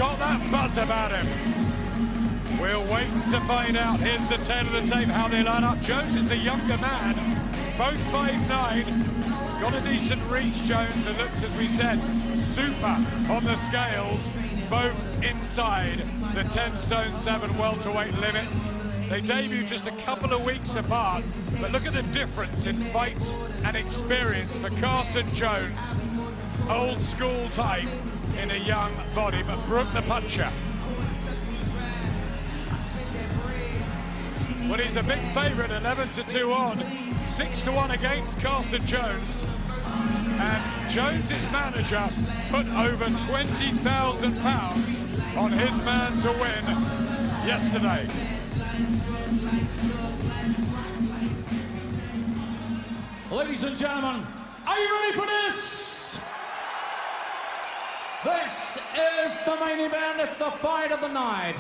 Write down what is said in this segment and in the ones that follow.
got that buzz about him. We'll wait to find out. Here's the tail of the tape, how they line up. Jones is the younger man, both 5'9". Got a decent reach, Jones, and looks, as we said, super on the scales, both inside the 10 stone 7 welterweight limit. They debuted just a couple of weeks apart, but look at the difference in fights and experience for Carson Jones. Old school type in a young body, but Brook the puncher. Well, he's a big favourite, 11-2 on, 6-1 against Carson Jones. And Jones's manager put over £20,000 on his man to win yesterday. Ladies and gentlemen, are you ready for this? This is the main event. It's the fight of the night.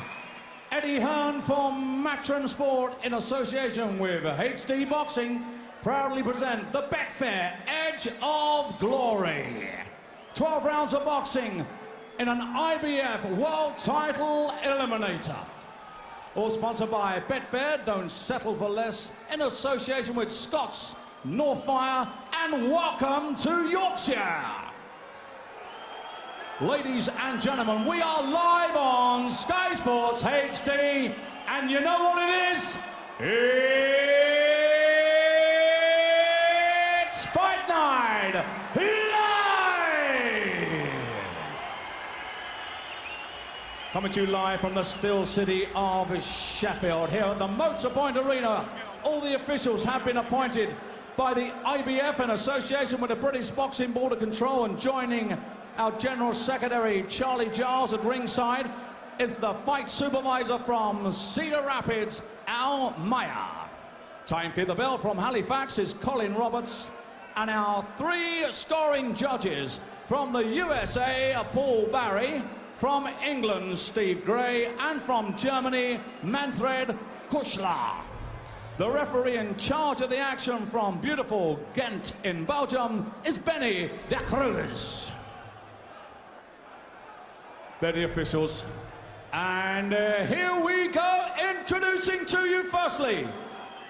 Eddie Hearn from Matchroom Sport in association with HD Boxing proudly present the Betfair Edge of Glory. 12 rounds of boxing in an IBF World Title Eliminator. All sponsored by Betfair, don't settle for less, in association with Scott's, Northfire, and welcome to Yorkshire. Ladies and gentlemen, we are live on Sky Sports HD, and you know what it is? It's Fight Night Live! Coming to you live from the still city of Sheffield, here at the Motorpoint Arena. All the officials have been appointed by the IBF in association with the British Boxing Board of Control, and joining our General Secretary, Charlie Giles, at ringside, is the fight supervisor from Cedar Rapids, Al Meyer. Timekeeper bell from Halifax is Colin Roberts, and our 3 scoring judges from the USA, Paul Barry, from England, Steve Gray, and from Germany, Manfred Kuschler. The referee in charge of the action from beautiful Ghent in Belgium is Benny de Cruz. They're the officials. And here we go, introducing to you firstly.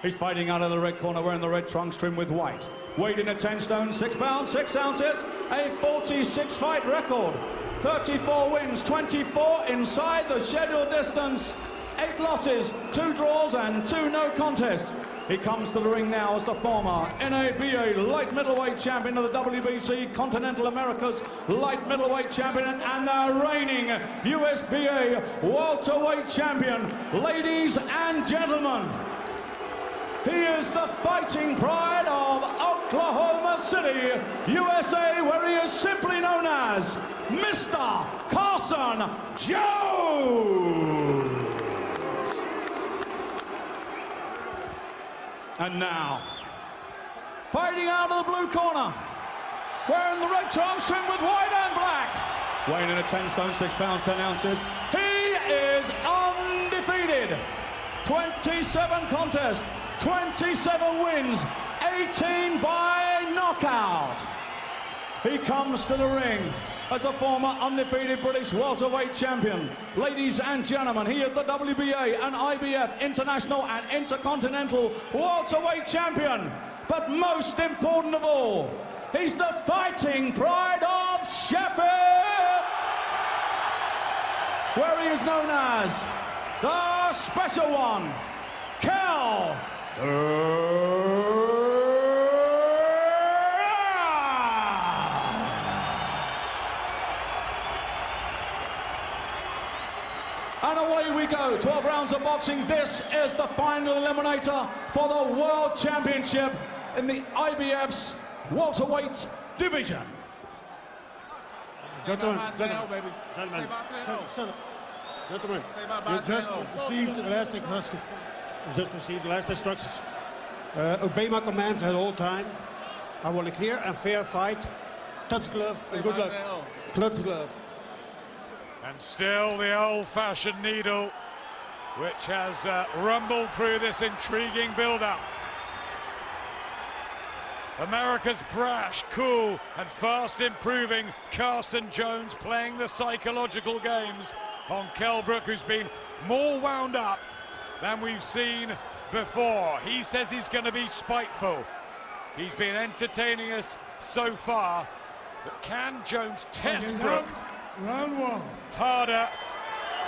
He's fighting out of the red corner, wearing the red trunks trimmed with white. Weighed in at 10 stone, 6 pounds, 6 ounces, a 46 fight record. 34 wins, 24 inside the scheduled distance, 8 losses, 2 draws and 2 no contests. He comes to the ring now as the former NABA light middleweight champion of the WBC, Continental America's light middleweight champion, and the reigning USBA welterweight champion. Ladies and gentlemen, he is the fighting pride of Oklahoma City, USA, where he is simply known as Mr. Carson Jones. And now, fighting out of the blue corner, wearing the red trunks trimmed with white and black, weighing in at 10 stone, 6 pounds, 10 ounces, he is undefeated. 27 contests, 27 wins, 18 by knockout. He comes to the ring as a former undefeated British welterweight champion. Ladies and gentlemen, he is the WBA and IBF International and Intercontinental welterweight champion. But most important of all, he's the fighting pride of Sheffield, where he is known as the Special One, Kell. And away we go, 12 rounds of boxing. This is the final eliminator for the World Championship in the IBF's welterweight division. Gentlemen, you just received the last instructions. Obey my commands at all time. I want a clear and fair fight. Touch glove and good luck. Clutch glove. And still the old-fashioned needle, which has rumbled through this intriguing build-up. America's brash, cool and fast improving Carson Jones playing the psychological games on Kell Brook, who's been more wound up than we've seen before. He says he's going to be spiteful. He's been entertaining us so far, but can Jones test Brook Round one. harder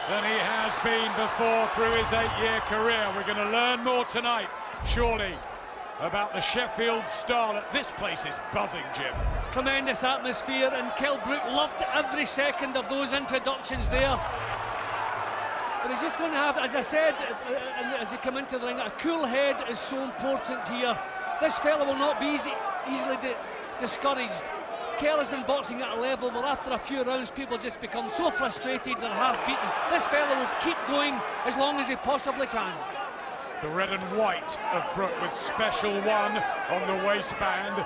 than he has been before through his 8-year career? We're going to learn more tonight, surely, about the Sheffield style. This place is buzzing, Jim. Tremendous atmosphere, and Kell Brook loved every second of those introductions there. But he's just going to have, as I said, as he come into the ring, a cool head is so important here. This fella will not be easily discouraged. Kell has been boxing at a level where after a few rounds people just become so frustrated they're half-beaten. This fella will keep going as long as he possibly can. The red and white of Brook with special one on the waistband.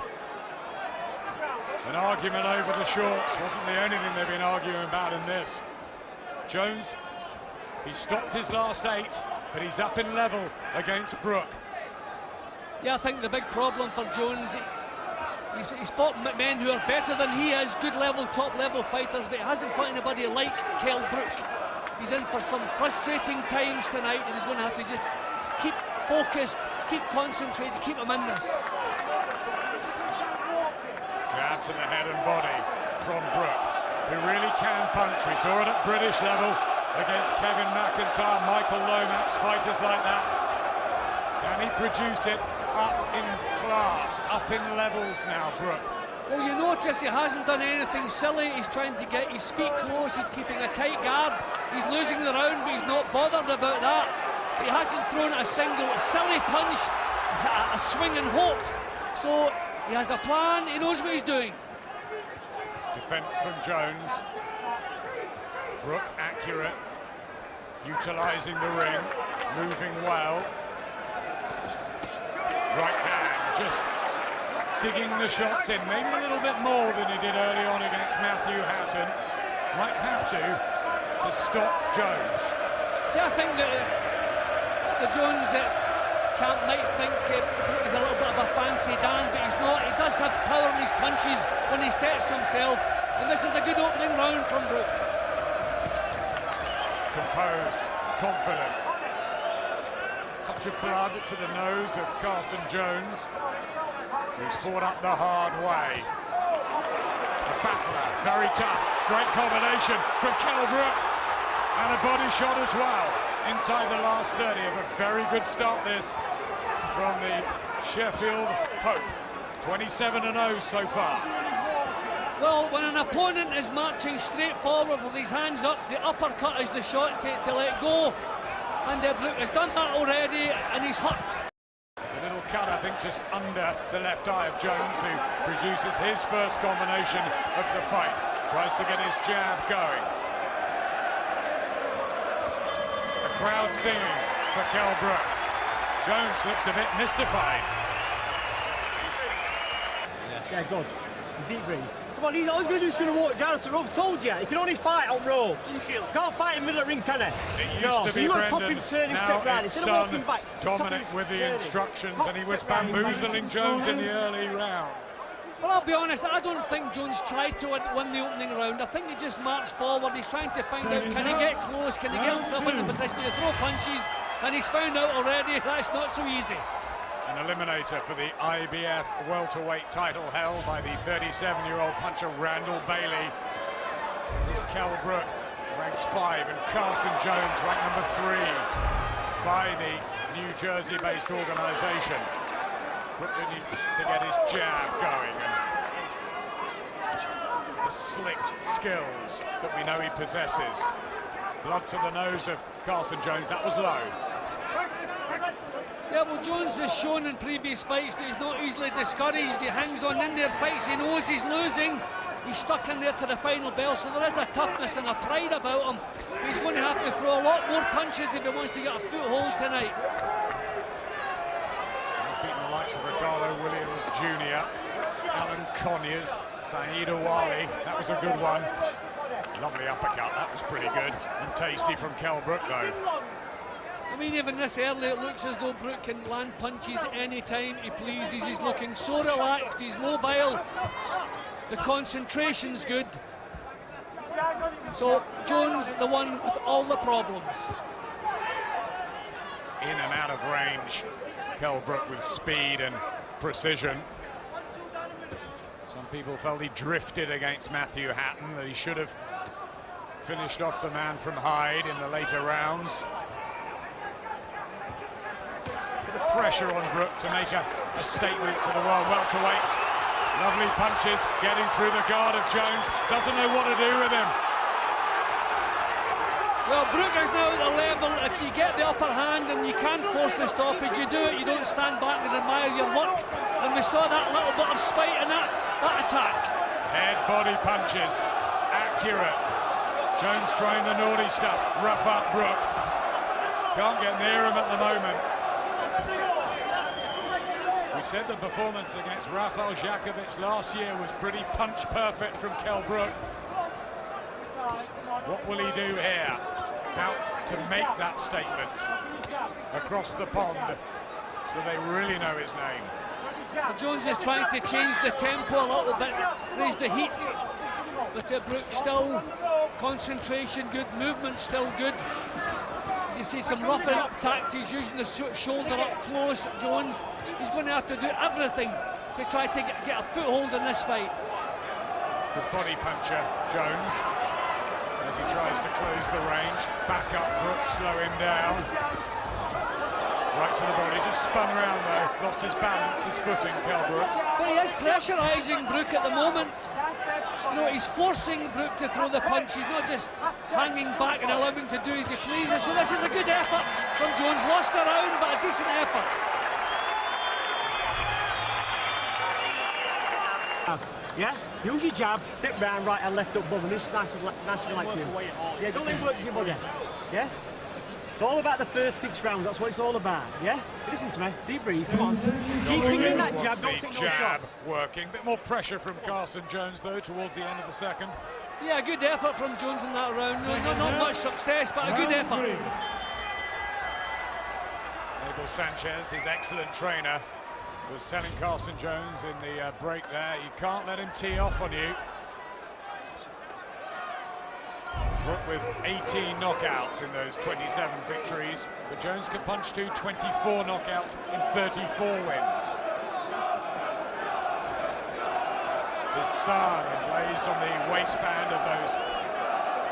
An argument over the shorts wasn't the only thing they've been arguing about in this. Jones, he stopped his last 8, but he's up in level against Brook. Yeah, I think the big problem for Jones, he's fought men who are better than he is, good level, top level fighters, but he hasn't fought anybody like Kell Brook. He's in for some frustrating times tonight, and he's going to have to just keep focused, keep concentrated, keep him in this. Jab to the head and body from Brook, who really can punch. We saw it at British level against Kevin McIntyre, Michael Lomax, fighters like that. Can he produce it up in class, up in levels now, Brook? Well, you notice he hasn't done anything silly. He's trying to get his feet close, he's keeping a tight guard. He's losing the round, but he's not bothered about that. He hasn't thrown a single silly punch, a swing and hoped. So he has a plan, he knows what he's doing. Defence from Jones. Brook accurate, utilising the ring, moving well. Right hand, just digging the shots in, maybe a little bit more than he did early on against Matthew Hatton. Might have to stop Jones. See, I think that the Jones camp might think Brook is a little bit of a fancy Dan, but he's not. He does have power in his punches when he sets himself, and this is a good opening round from Brook. Composed, Confident. Touch of blood to the nose of Carson Jones, who's fought up the hard way. A battler, very tough, great combination from Kell Brook, and a body shot as well inside the last 30 of a very good start this from the Sheffield Hope. 27-0 so far. Well, when an opponent is marching straight forward with his hands up, the uppercut is the shot to let go. And Brook has done that already, and he's hurt. There's a little cut, I think, just under the left eye of Jones, who produces his first combination of the fight. Tries to get his jab going. The crowd singing for Kell Brook. Jones looks a bit mystified. Yeah, good. Deep breathe. Come on, all he's going to do is going to walk down to the ropes. Told you, he can only fight on ropes. Can't fight in the middle of the ring, can he? No, so you got to pop him, turn him, step round. It's Instead of walking back, Dominic with the instructions, and he was bamboozling Jones in the early round. Well, I'll be honest, I don't think Jones tried to win the opening round. I think he just marched forward. He's trying to find out, can he get close, can he get himself into position to throw punches, and he's found out already that's not so easy. An eliminator for the IBF welterweight title held by the 37-year-old puncher Randall Bailey. This is Kell Brook, ranked 5, and Carson Jones, ranked number 3 by the New Jersey-based organisation. Brook needs to get his jab going, and the slick skills that we know he possesses. Blood to the nose of Carson Jones, that was low. Yeah, well, Jones has shown in previous fights that he's not easily discouraged. He hangs on in there, fights, he knows he's losing. He's stuck in there to the final bell, so there is a toughness and a pride about him. He's going to have to throw a lot more punches if he wants to get a foothold tonight. He's beaten the likes of Ricardo Williams Jr., Alan Conyers, Saeed Awali. That was a good one. Lovely uppercut, that was pretty good. And tasty from Kell Brook, though. I mean, even this early, it looks as though Brook can land punches anytime he pleases. He's looking so relaxed, he's mobile. The concentration's good. So Jones, the one with all the problems. In and out of range, Kell Brook with speed and precision. Some people felt he drifted against Matthew Hatton, that he should have finished off the man from Hyde in the later rounds. Bit of pressure on Brook to make a statement to the world welterweights. Lovely punches, getting through the guard of Jones, doesn't know what to do with him. Well, Brook is now at a level, if you get the upper hand and you can't force the stoppage, you do it, you don't stand back and admire your work. And we saw that little bit of spite in that attack. Head body punches, accurate. Jones trying the naughty stuff, rough up Brook. Can't get near him at the moment. We said the performance against Rafael Jakovic last year was pretty punch perfect from Kell Brook. What will he do here? About to make that statement across the pond, so they really know his name. Jones is trying to change the tempo a little bit, raise the heat, but Brook still, concentration good, movement still good. As you see, some roughing up tactics, using the shoulder up close. Jones, he's going to have to do everything to try to get a foothold in this fight. Good body puncher, Jones, as he tries to close the range. Back up Brook, slow him down. Right to the body, just spun around though, lost his balance, his footing, Kell Brook. But he is pressurising Brook at the moment. You know, he's forcing Brook to throw the punch. He's not just hanging back and allowing him to do as he pleases. So this is a good effort from Jones. Lost a round, but a decent effort. Yeah, use your jab, step round, right and left up, bum, and just nice and relaxed with him. Yeah, don't leave work with your body. Yeah? It's all about the first 6 rounds, that's what it's all about, yeah? Listen to me, deep breathe, come on. Keep bringing that jab, don't take no shots. Working, a bit more pressure from Carson Jones though towards the end of the second. Yeah, good effort from Jones in that round. Not much success, but a good effort. Abel Sanchez, his excellent trainer, was telling Carson Jones in the break there, you can't let him tee off on you. Brook with 18 knockouts in those 27 victories, but Jones can punch to 24 knockouts in 34 wins. His sun emblazed on the waistband of those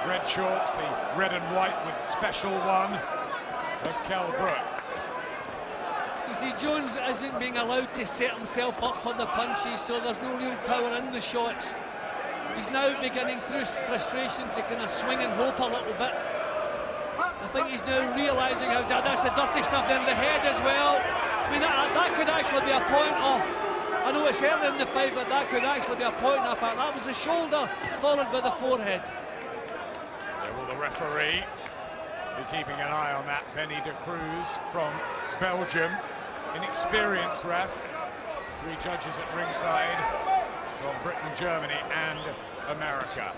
red shorts, the red and white with special one of Kell Brook. You see, Jones isn't being allowed to set himself up for the punches, so there's no real power in the shots. He's now beginning through frustration to kind of swing and hope a little bit. I think he's now realising how that's the dirty stuff in the head as well. I mean, that could actually be a point of, I know it's early in the fight, but that could actually be a point of fact. That was the shoulder followed by the forehead. Yeah, well, the referee be keeping an eye on that. Benny de Cruz from Belgium, inexperienced ref. 3 judges at ringside from Britain, Germany and America.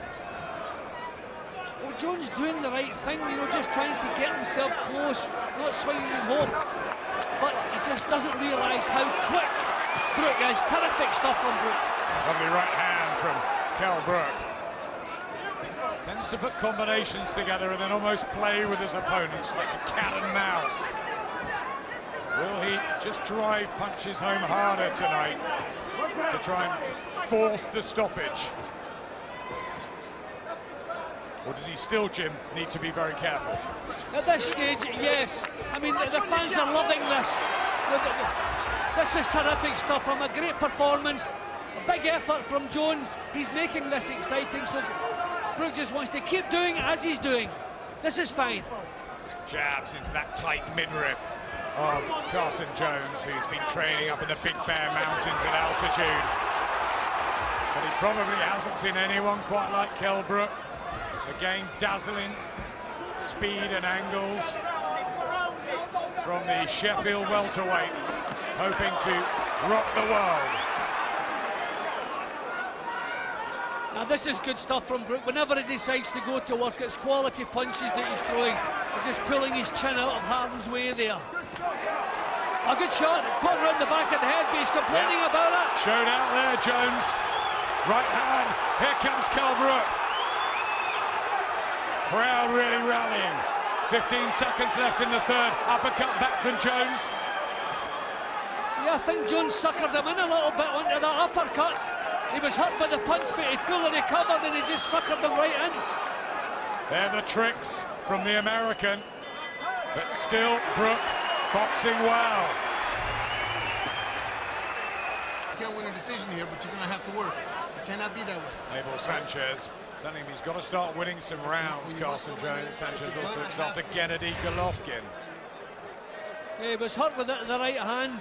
Well, Jones doing the right thing, you know, just trying to get himself close, not swinging home. But he just doesn't realise how quick Brook is. Terrific stuff from Brook. Lovely right hand from Kell Brook. Tends to put combinations together and then almost play with his opponents like a cat and mouse. Will he just drive punches home harder tonight to try and force the stoppage? Or does he still, Jim, need to be very careful? At this stage, yes. I mean, the fans are loving this. This is terrific stuff from a great performance. A big effort from Jones. He's making this exciting, so Brook just wants to keep doing as he's doing. This is fine. Jabs into that tight midriff of Carson Jones, who's been training up in the Big Bear Mountains at altitude. But he probably hasn't seen anyone quite like Kell Brook. Again, dazzling speed and angles from the Sheffield welterweight, hoping to rock the world. Now this is good stuff from Brook. Whenever he decides to go to work, it's quality punches that he's throwing. He's just pulling his chin out of Harden's way there. A good shot, caught around the back of the head, but he's complaining about it. Showed out there, Jones. Right hand, here comes Kell Brook. Crowd really rallying. 15 seconds left in the third. Uppercut back from Jones. Yeah, I think Jones suckered him in a little bit onto that uppercut. He was hurt by the punch, but he fully recovered and he just suckered him right in. They're the tricks from the American, but still Brook boxing well. You can't win a decision here, but you're going to have to work. It cannot be that way. Abel Sanchez telling him he's got to start winning some rounds, Carson Jones. Sanchez also looks after Gennady Golovkin. Yeah, he was hurt with it in the right hand.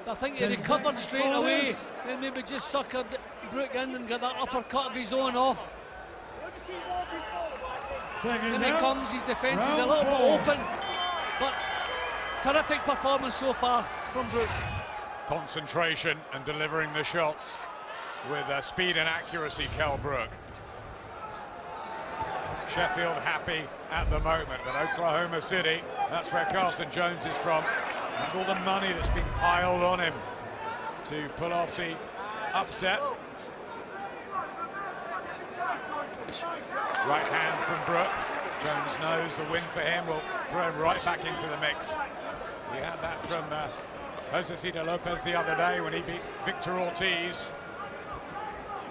I think he recovered straight away, then maybe just suckered Brook in and got that uppercut of his own off. And he comes, his defence is a little bit open, but terrific performance so far from Brook. Concentration and delivering the shots with speed and accuracy, Kell Brook. Sheffield happy at the moment, but Oklahoma City, that's where Carson Jones is from, and all the money that's been piled on him to pull off the upset. Right hand from Brook. Jones knows the win for him will throw him right back into the mix. We had that from Josecito Lopez the other day when he beat Victor Ortiz.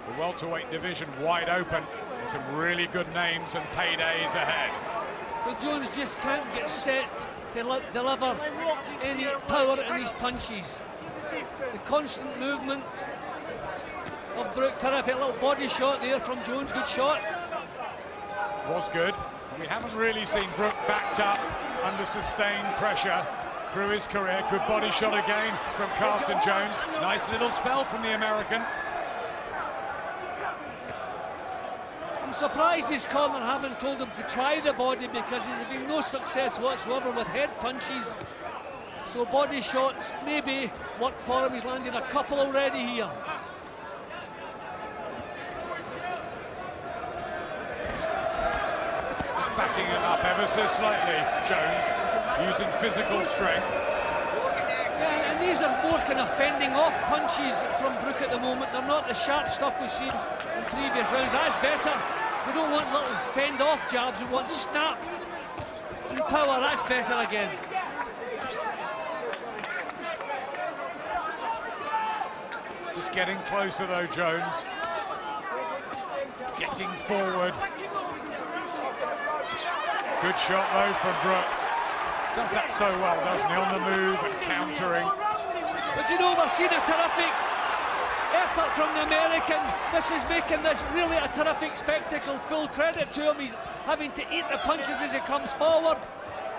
The welterweight division wide open. Some really good names and paydays ahead. But Jones just can't get set to deliver any power in his punches. The constant movement of Brook, terrific little body shot there from Jones, good shot. Was good. We haven't really seen Brook backed up under sustained pressure through his career. Good body shot again from Carson Jones. Nice little spell from the American. I'm surprised his corner haven't told him to try the body, because he's been no success whatsoever with head punches. So body shots maybe work for him. He's landed a couple already here. Just backing it up ever so slightly, Jones, using physical strength. Yeah, and these are more kind of fending off punches from Brook at the moment. They're not the sharp stuff we've seen in previous rounds. That's better. We don't want little fend-off jabs. We want snap and power. That's better again. Just getting closer though, Jones. Getting forward. Good shot though from Brook. Does that so well, doesn't he? On the move and countering. But you know, we're seeing a terrific effort from the American. This is making this really a terrific spectacle. Full credit to him. He's having to eat the punches as he comes forward,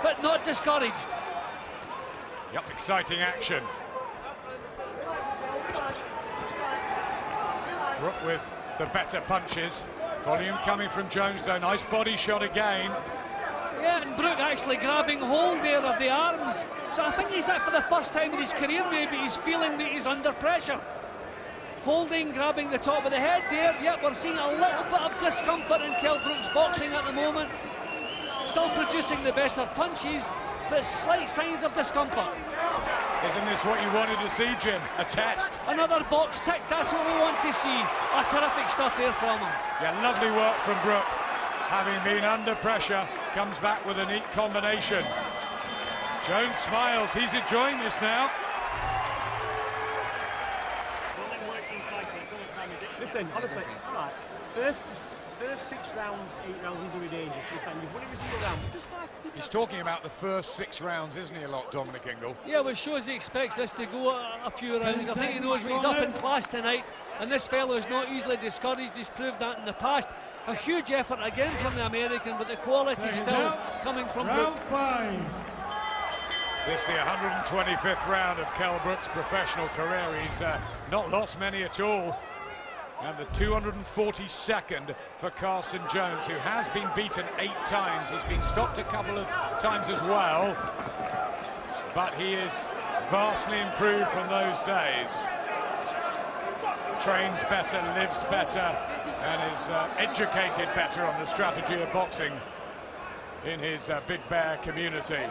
but not discouraged. Yep, exciting action. Brook with the better punches. Volume coming from Jones though. Nice body shot again. Yeah, and Brook actually grabbing hold there of the arms. So I think he's that for the first time in his career, maybe he's feeling that he's under pressure. Holding, grabbing the top of the head there. Yep, we're seeing a little bit of discomfort in Kell Brook's boxing at the moment. Still producing the better punches, but slight signs of discomfort. Isn't this what you wanted to see, Jim? A test. Another box tick, that's what we want to see. A terrific stuff there from him. Yeah, lovely work from Brook. Having been under pressure, comes back with a neat combination. Jones smiles, he's enjoying this now. Listen, honestly, right, first 6 rounds, 8 rounds is going to be dangerous. You're saying you've won every single round, but just last. He's talking about the first 6 rounds, isn't he, a lot, Dominic Ingle? Yeah, well, shows he expects this to go a few rounds. I think he knows he's up in class tonight, and this fellow is not easily discouraged. He's proved that in the past. A huge effort again from the American, but the quality still coming from Brook. This the 125th round of Kell Brook's professional career. He's not lost many at all. And the 242nd for Carson Jones, who has been beaten 8 times. He's been stopped a couple of times as well, but he is vastly improved from those days. Trains better, lives better, and is educated better on the strategy of boxing in his Big Bear community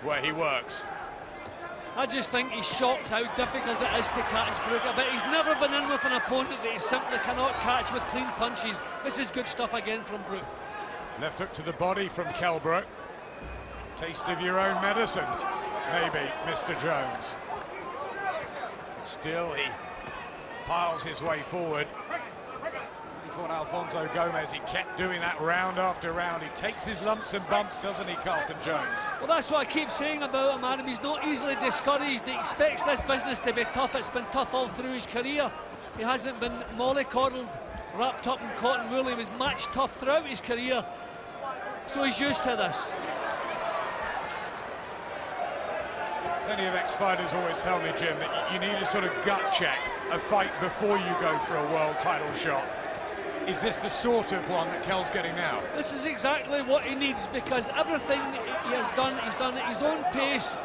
where he works. I just think he's shocked how difficult it is to catch Brook. But he's never been in with an opponent that he simply cannot catch with clean punches. This is good stuff again from Brook. Left hook to the body from Kell Brook. Taste of your own medicine, maybe, Mr. Jones. Still, he piles his way forward. Before Alfonso Gomez, he kept doing that round after round. He takes his lumps and bumps, doesn't he, Carson Jones? Well, that's what I keep saying about him, Adam. He's not easily discouraged. He expects this business to be tough. It's been tough all through his career. He hasn't been mollycoddled, wrapped up in cotton wool. He was match tough throughout his career. So he's used to this. Plenty of ex-fighters always tell me, Jim, that you need a sort of gut check, a fight before you go for a world title shot. Is this the sort of one that Kell's getting now? This is exactly what he needs, because everything he has done, he's done at his own pace.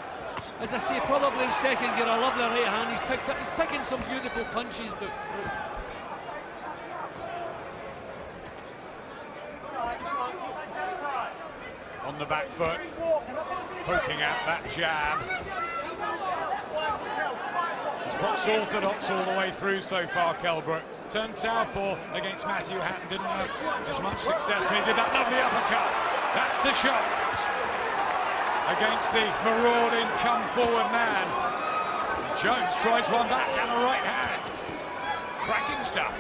As I say, probably in second gear. I love the right hand. He's picking some beautiful punches, but on the back foot, poking out that jab. He's boxed orthodox all the way through so far, Kell Brook. Turned southpaw against Matthew Hatton, didn't have as much success when he did that lovely uppercut. That's the shot against the marauding come-forward man. Jones tries one back and a right hand. Cracking stuff.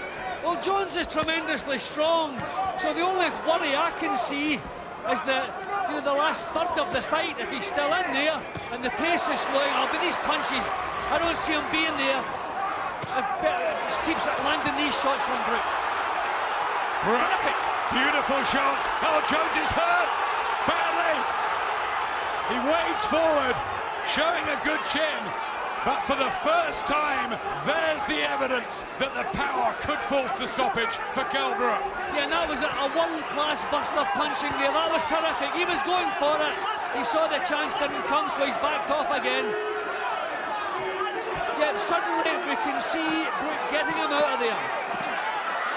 well, Jones is tremendously strong. So the only worry I can see is that, you know, the last third of the fight, if he's still in there and the pace is slowing up, but these punches, I don't see him being there. Just keeps landing these shots from Brook. Brook, beautiful shots. Oh, Jones is hurt badly. He wades forward, showing a good chin. But for the first time, there's the evidence that the power could force the stoppage for Kell Brook. Yeah, and that was a world-class burst of punching there. That was terrific. He was going for it. He saw the chance didn't come, so he's backed off again. Yet suddenly we can see Brook getting him out of there.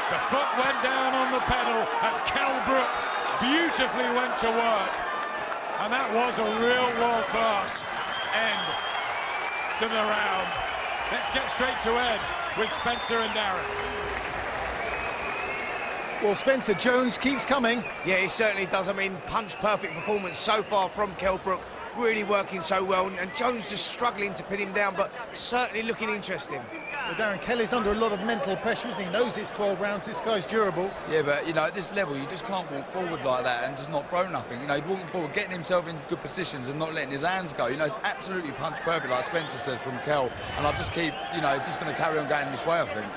The foot went down on the pedal, and Kell Brook beautifully went to work. And that was a real world-class end to the round. Let's get straight to Ed with Spencer and Darren. Well, Spencer, Jones keeps coming. Yeah, he certainly does. I mean, punch-perfect performance so far from Kell Brook. Really working so well, and Jones just struggling to pin him down, but certainly looking interesting. Well, Darren, Kelly's under a lot of mental pressure, isn't he? He knows it's 12 rounds, this guy's durable. Yeah, but, you know, at this level, you just can't walk forward like that and just not throw nothing. You know, he's walking forward, getting himself in good positions and not letting his hands go. You know, it's absolutely punch perfect, like Spencer said, from Kell. And I just keep, you know, it's just going to carry on going this way, I think.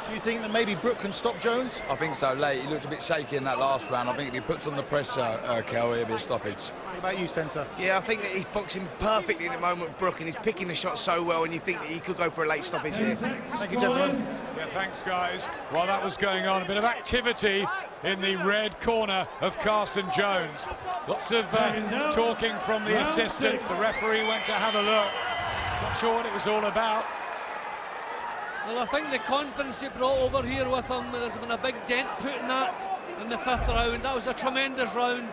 Do you think that maybe Brook can stop Jones? I think so, late. He looked a bit shaky in that last round. I think if he puts on the pressure, Kell, it'll be a stoppage. What about you, Spencer? Yeah, I think that he's boxing perfectly at the moment, Brook, and he's picking the shot so well, and you think that he could go for a late stoppage here. Thank you, gentlemen. Yeah, thanks, guys. While that was going on, a bit of activity in the red corner of Carson Jones. Lots of talking from the assistants. The referee went to have a look. Not sure what it was all about. Well, I think the confidence he brought over here with him, there's been a big dent put in that in the 5th round. That was a tremendous round.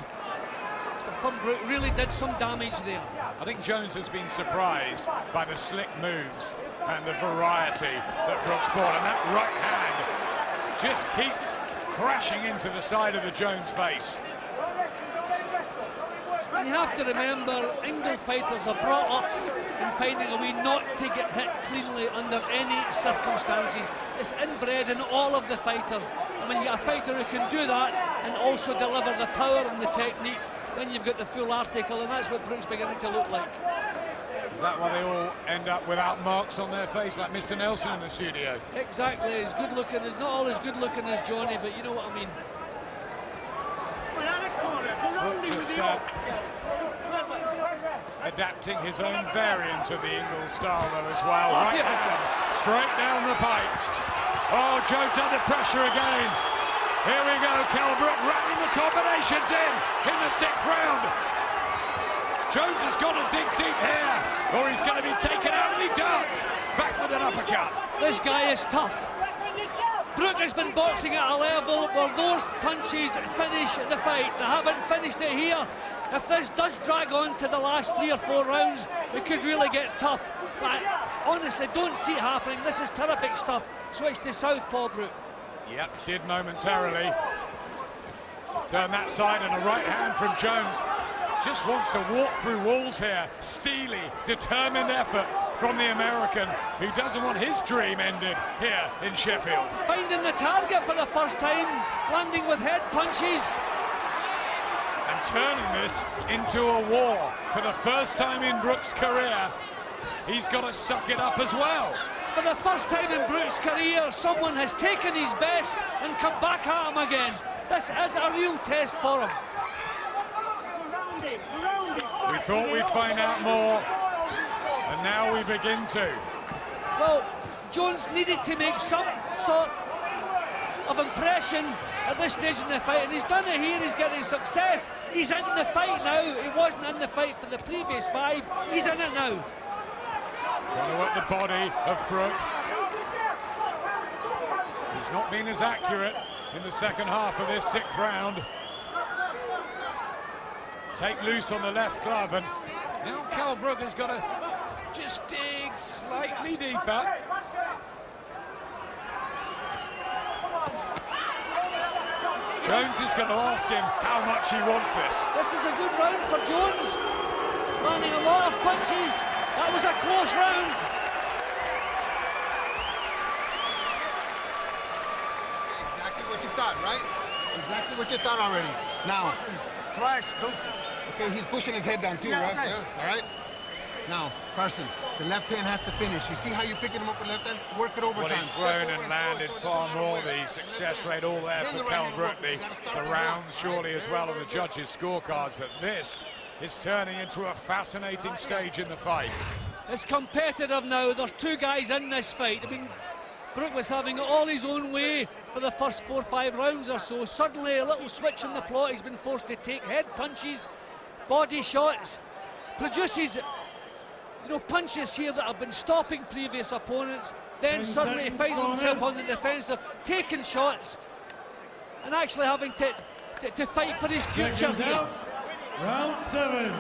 Brook really did some damage there. I think Jones has been surprised by the slick moves and the variety that Brook's brought, and that right hand just keeps crashing into the side of the Jones face. And you have to remember, English fighters are brought up in finding a way not to get hit cleanly under any circumstances. It's inbred in all of the fighters. I mean, you get a fighter who can do that and also deliver the power and the technique, then you've got the full article, and that's what Brook's beginning to look like. Is that why they all end up without marks on their face, like Mr. Nelson in the studio? Exactly, as good looking, not all as good looking as Johnny, but you know what I mean. Brook just adapting his own variant of the Ingalls style though as well. Right hand, straight down the pipe. Oh, Jones under pressure again. Here we go, Kell Brook ramming the combinations in the 6th round. Jones has got to dig deep here, or he's going to be taken out, and he does. Back with an uppercut. This guy is tough. Brook has been boxing at a level where those punches finish the fight. They haven't finished it here. If this does drag on to the last 3 or 4 rounds, it could really get tough. But I honestly don't see it happening. This is terrific stuff. Switch to southpaw, Brook. Yep, did momentarily. Turn that side, and a right hand from Jones. Just wants to walk through walls here. Steely, determined effort from the American, who doesn't want his dream ended here in Sheffield. Finding the target for the first time, landing with head punches. And turning this into a war. For the first time in Brook's career, he's got to suck it up as well. For the first time in Brook's career, someone has taken his best and come back at him again. This is a real test for him. We thought we'd find out more, and now we begin to. Well, Jones needed to make some sort of impression at this stage in the fight, and he's done it here. He's getting success. He's in the fight now. He wasn't in the fight for the previous 5. He's in it now. Trying to work the body of Brook. He's not been as accurate in the second half of this 6th round. Take loose on the left glove, and now Kell Brook has got to just dig slightly deeper. Jones is going to ask him how much he wants this. This is a good round for Jones. Landing a lot of punches. That was a close round. Exactly what you thought, right? Exactly what you thought already. Now, twice, don't. Okay, he's pushing his head down too, right? Yeah, all right? Now, Carson, the left hand has to finish. You see how you're picking him up with left hand? Work it overtime. Well, he's thrown and landed far more. The success rate all there for Kell Brook. The rounds surely as well on the judges' scorecards, but this is turning into a fascinating stage in the fight. It's competitive now. There's 2 guys in this fight. I mean, Brook was having it all his own way for the first 4 or 5 rounds or so. Suddenly, a little switch in the plot. He's been forced to take head punches, body shots, produces, you know, punches here that have been stopping previous opponents. Then suddenly he finds himself on the defensive, taking shots, and actually having to fight for his future here. Round 7.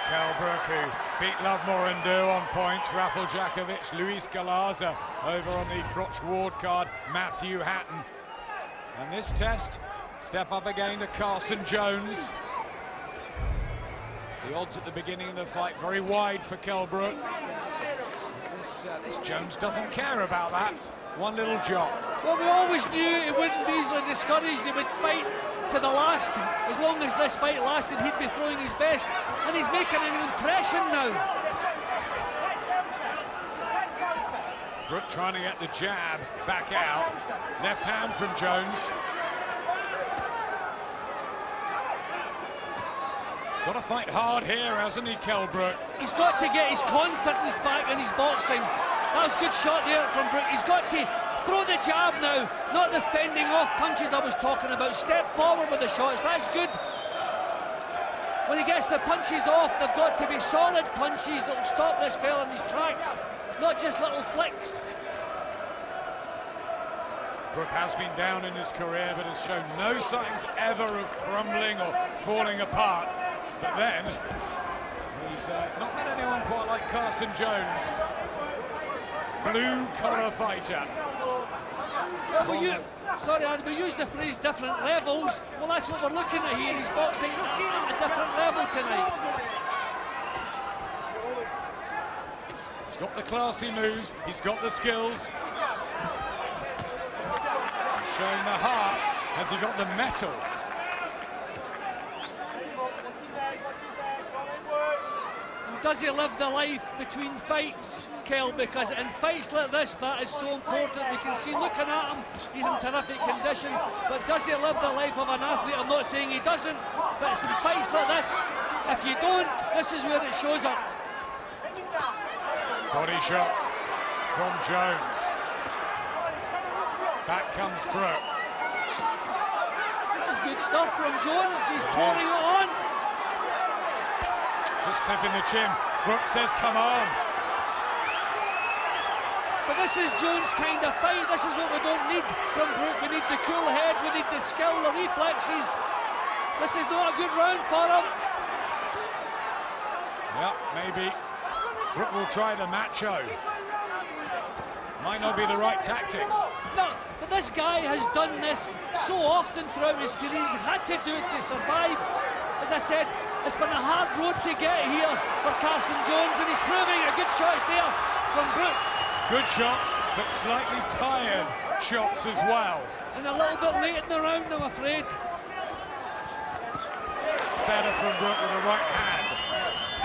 Kell Brook, who beat Lovemore and Do on points. Rafal Jakovic, Luis Galaza over on the Froch Ward card, Matthew Hatton. And this test, step up again to Carson Jones. The odds at the beginning of the fight very wide for Kell Brook. This Jones doesn't care about that. One little jog. Well, we always knew he wouldn't be easily discouraged. He would fight to the last. As long as this fight lasted, he'd be throwing his best. And he's making an impression now. Brook trying to get the jab back out. Left hand from Jones. Got to fight hard here, hasn't he, Kell Brook? He's got to get his confidence back in his boxing. That was a good shot there from Brook. He's got to throw the jab now, not the fending off punches I was talking about. Step forward with the shots, that's good. When he gets the punches off, they've got to be solid punches that will stop this fella in his tracks, not just little flicks. Brook has been down in his career, but has shown no signs ever of crumbling or falling apart. But then, he's not met anyone quite like Carson Jones. Blue-collar fighter. Well, sorry, Andy, we use the phrase different levels. Well, that's what we're looking at here. He's boxing at a different level tonight. He's got the classy moves, he's got the skills. He's showing the heart. Has he got the metal? Does he live the life between fights, Kell? Because in fights like this, that is so important. We can see, looking at him, he's in terrific condition. But does he live the life of an athlete? I'm not saying he doesn't, but it's in fights like this. If you don't, this is where it shows up. Body shots from Jones. Back comes Brook. This is good stuff from Jones. He's pouring it on. Just clipping the chin. Brook says, come on. But this is Jones' kind of fight. This is what we don't need from Brook. We need the cool head, we need the skill, the reflexes. This is not a good round for him. Yeah, maybe Brook will try the macho. Might not be the right tactics. No, but this guy has done this so often throughout his career. He's had to do it to survive. As I said, it's been a hard road to get here for Carson Jones, and he's proving a good shot's there from Brook. Good shots, but slightly tired shots as well. And a little bit late in the round, I'm afraid. It's better from Brook with the right hand.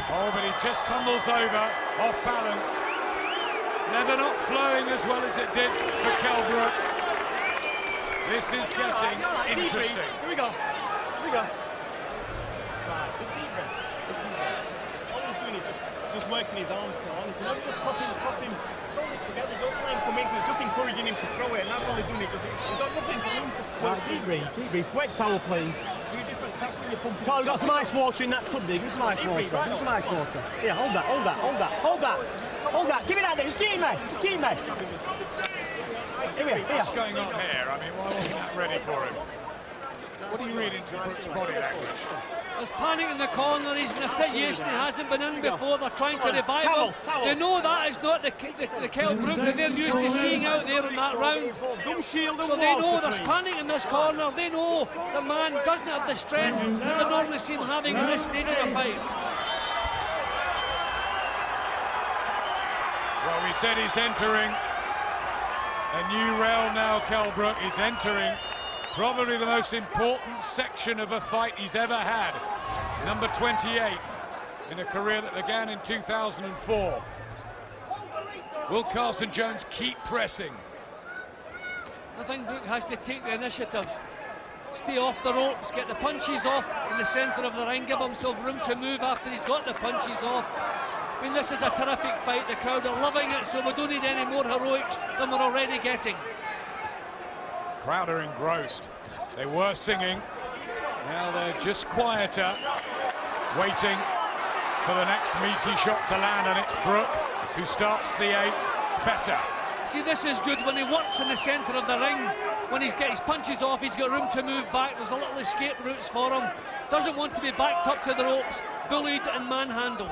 Oh, but he just tumbles over, off balance. Never not flowing as well as it did for Kell Brook. This is getting interesting. Here we go. Here we go. Right, big deep breath. All he's doing is just working his arms, Paul. If you're just pop him, hold it together. Don't let him come in, just encouraging him to throw it, and that's all he's doing. He's got nothing to lose. Right, deep breathe. Wet towel, please. Carl, got some ice water in that tub there. Give me some ice water. Give me some ice water. Yeah, hold that. Give me that. Just give me. Here. What's going on here? I mean, why wasn't that ready for him? What do you read into Brook's body language? There's panic in the corner. He's in a situation he hasn't been in before. They're trying to revive him. They know that is not the Kell Brook that they're used to seeing out there in that round. So they know there's panic in this corner. They know the man doesn't have the strength that they normally see him having at this stage of the fight. Well, we said he's entering a new realm now, Kell Brook. He's entering probably the most important section of a fight he's ever had. Number 28 in a career that began in 2004. Will Carson Jones keep pressing? I think Brook has to take the initiative. Stay off the ropes, get the punches off in the centre of the ring, give himself room to move after he's got the punches off. I mean, this is a terrific fight. The crowd are loving it, so we don't need any more heroics than we're already getting. Crowd are engrossed. They were singing. Now they're just quieter, waiting for the next meaty shot to land, and it's Brook who starts the 8th better. See, this is good when he works in the centre of the ring. When he's got his punches off, he's got room to move back. There's a little escape routes for him. Doesn't want to be backed up to the ropes, bullied and manhandled.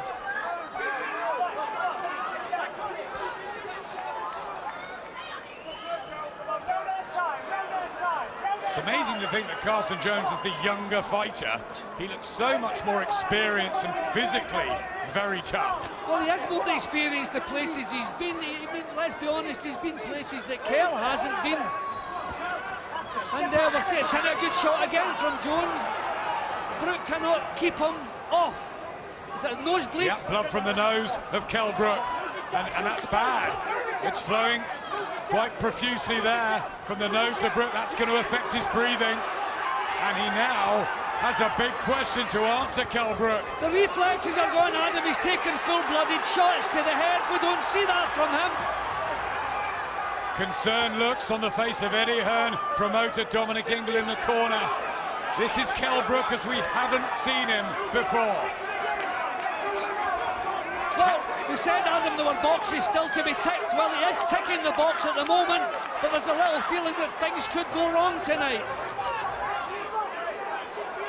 It's amazing to think that Carson Jones is the younger fighter. He looks so much more experienced and physically very tough. Well, he has more experience the places he's been. I mean, let's be honest, he's been places that Kell hasn't been. And we're seeing a good shot again from Jones. Brook cannot keep him off. Is that a nosebleed? Yeah, blood from the nose of Kell Brook, and that's bad. It's flowing quite profusely there from the nose of Brook. That's going to affect his breathing, and he now has a big question to answer, Kell Brook. The reflexes are going at him. He's taking full-blooded shots to the head. We don't see that from him. Concerned looks on the face of Eddie Hearn, promoter Dominic Ingle in the corner. This is Kell Brook as we haven't seen him before. Well, we said, Adam, there were boxes still to be ticked. Well, he is ticking the box at the moment, but there's a little feeling that things could go wrong tonight.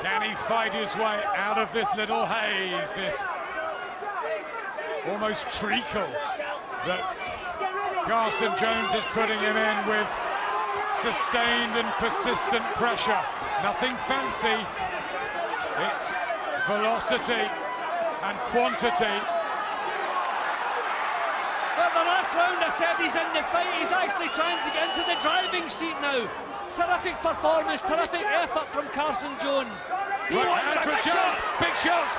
Can he fight his way out of this little haze, this almost treacle that Carson Jones is putting him in with sustained and persistent pressure? Nothing fancy, it's velocity and quantity. Well, the last round I said he's in the fight. He's actually trying to get into the driving seat now. Terrific performance, terrific effort from Carson Jones. He wants a big shot. Big shots.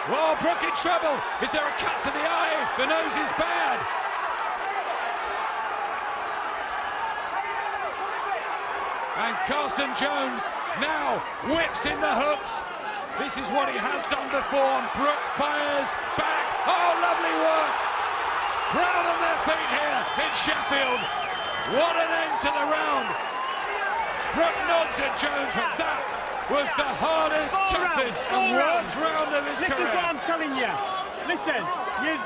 Whoa, Brook in trouble. Is there a cut to the eye? The nose is bad. And Carson Jones now whips in the hooks. This is what he has done before. And Brook fires back. Oh, lovely work. Crowd on their feet here in Sheffield. What an end to the round. Brook nods at Jones, but that was the hardest, toughest and worst round of his career. Listen to what I'm telling you. Listen,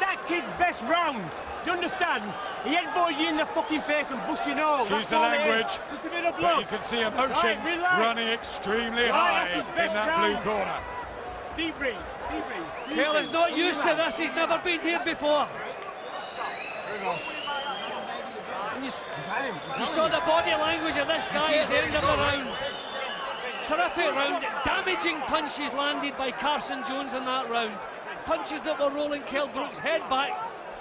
that kid's best round Do you understand? He headbutted you in the fucking face and bust your nose. Excuse That's the all it language, is. Just a bit of but blood. you can see emotions Right, relax. running extremely Right, high that's his in best that blue round. corner. Deep breathe, deep breathe. Deep Kell is breathe. not used to this. He's never been here before. Here we go. And you Got him. I'm You telling saw you. the body language of this guy see at it, the there end you of the go, right? round. Terrific round, damaging punches landed by Carson Jones in that round. Punches that were rolling Kell Brook's head back.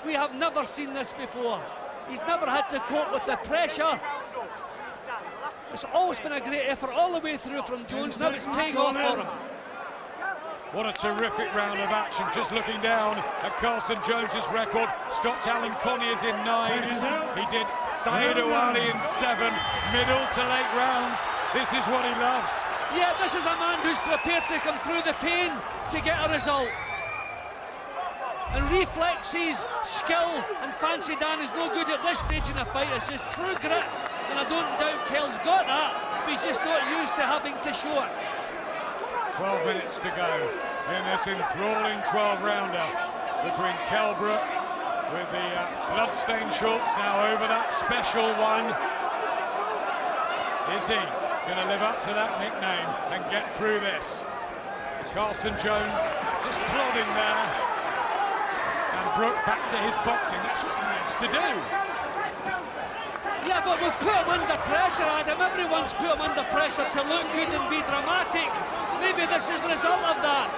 We have never seen this before. He's never had to cope with the pressure. It's always been a great effort all the way through from Jones. Now it's paying off for him. What a terrific round of action. Just looking down at Carson Jones's record. Stopped Alan Conyers in 9. He did Saeed Awali in 7. Middle to late rounds. This is what he loves. Yeah, this is a man who's prepared to come through the pain to get a result. And reflexes, skill and fancy Dan is no good at this stage in a fight. It's just true grit, and I don't doubt Kell's got that, but he's just not used to having to show it. 12 minutes to go in this enthralling 12-rounder between Kell Brook with the bloodstained shorts now over that special one. Is he going to live up to that nickname and get through this? Carson Jones just plodding there. And Brook back to his boxing. That's what he needs to do. Yeah, but we've put him under pressure, Adam. Everyone's put him under pressure to look good and be dramatic. Maybe this is the result of that.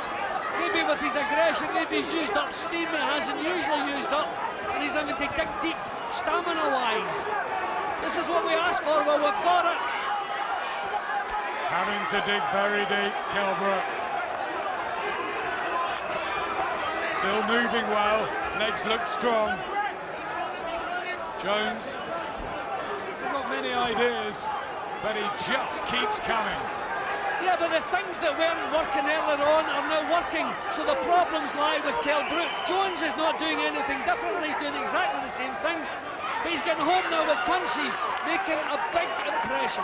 Maybe with his aggression, maybe he's used up steam he hasn't usually used up, and he's having to dig deep stamina-wise. This is what we asked for. Well, we've got it. Having to dig very deep, Kell Brook. Still moving well, legs look strong. Jones hasn't got many ideas, but he just keeps coming. Yeah, but the things that weren't working earlier on are now working, so the problems lie with Kell Brook. Jones is not doing anything differently, he's doing exactly the same things, but he's getting home now with punches, making a big impression.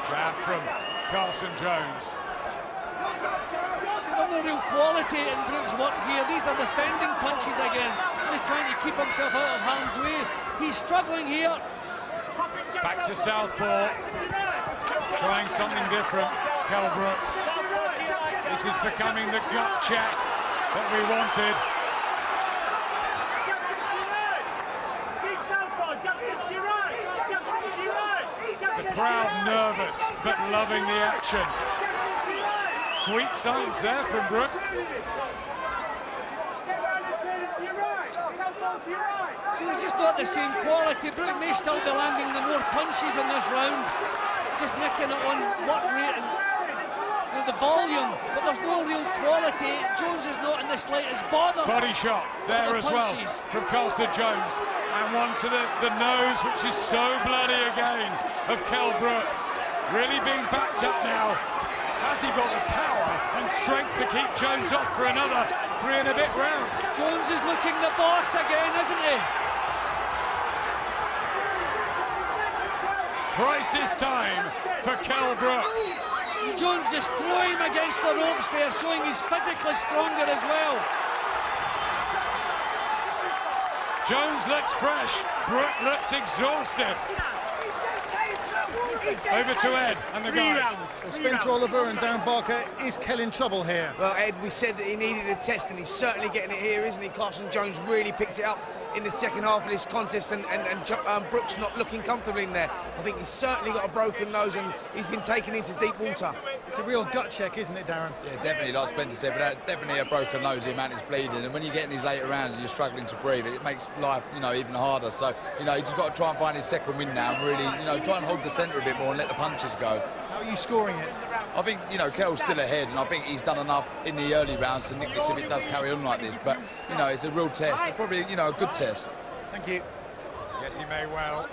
Jab from Carson Jones. There's no real quality in Brook's work here. These are defending punches again, just trying to keep himself out of harm's way. He's struggling here. Back to southpaw, trying something different, Kell Brook. This is becoming the gut check that we wanted. The crowd nervous, but loving the action. Sweet signs there from Brook. So it's just not the same quality. Brook may still be landing the more punches in this round, just making it on what rate and the volume, but there's no real quality. Jones is not in the slightest bother. Body shot there as well punches. from Carson Jones, and one to the nose, which is so bloody again, of Kell Brook. Really being backed up now. Has he got the power and strength to keep Jones off for another 3 and a bit rounds? Jones is looking the boss again, isn't he? Crisis time for Kell Brook. Jones is throwing him against the ropes there, showing he's physically stronger as well. Jones looks fresh, Brook looks exhausted. Over to Ed and the guys. Well, Spencer Oliver and Darren Barker, is Kell in trouble here? Well, Ed, we said that he needed a test, and he's certainly getting it here, isn't he? Carson Jones really picked it up in the second half of this contest, and Brook's not looking comfortable in there. I think he's certainly got a broken nose, and he's been taken into deep water. It's a real gut check, isn't it, Darren? Yeah, definitely, like Spencer said, but that's definitely a broken nose. The amount is bleeding, and when you get in these later rounds and you're struggling to breathe, it makes life, even harder. So, he's just got to try and find his second win now, and really, try and hold the centre a bit more and let the punches go. How are you scoring it? I think, Kell's still ahead, and I think he's done enough in the early rounds to nick this if it does carry on like this. But, it's a real test. It's probably, a good test. Thank you. Yes, he may well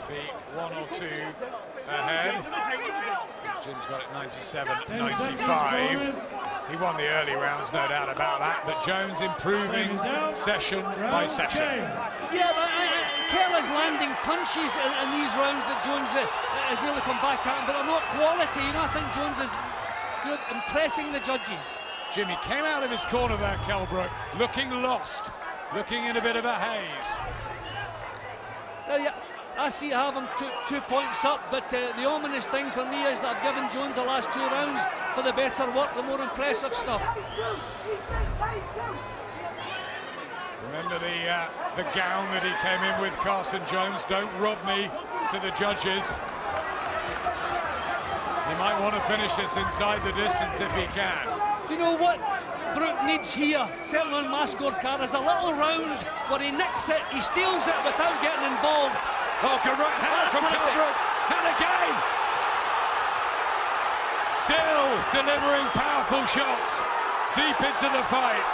be 1 or 2 ahead. Jim's got it 97-95. He won the early rounds, no doubt about that, but Jones improving session by session. Yeah, but Kell is landing punches in these rounds that Jones has really come back at him, but they're not quality. I think Jones is impressing the judges. Jimmy came out of his corner there, Kell Brook, looking lost, looking in a bit of a haze. Yeah, I see I have him two points up, but the ominous thing for me is that I've given Jones the last 2 rounds for the better work, the more impressive stuff. Remember the gown that he came in with, Carson Jones. Don't rob me to the judges. He might want to finish this inside the distance if he can. Do you know what Brook needs here, certainly on Mascot car, is a little round where he nicks it, he steals it without getting involved. Oh, good right hand from Kell Brook, and again! Still delivering powerful shots deep into the fight.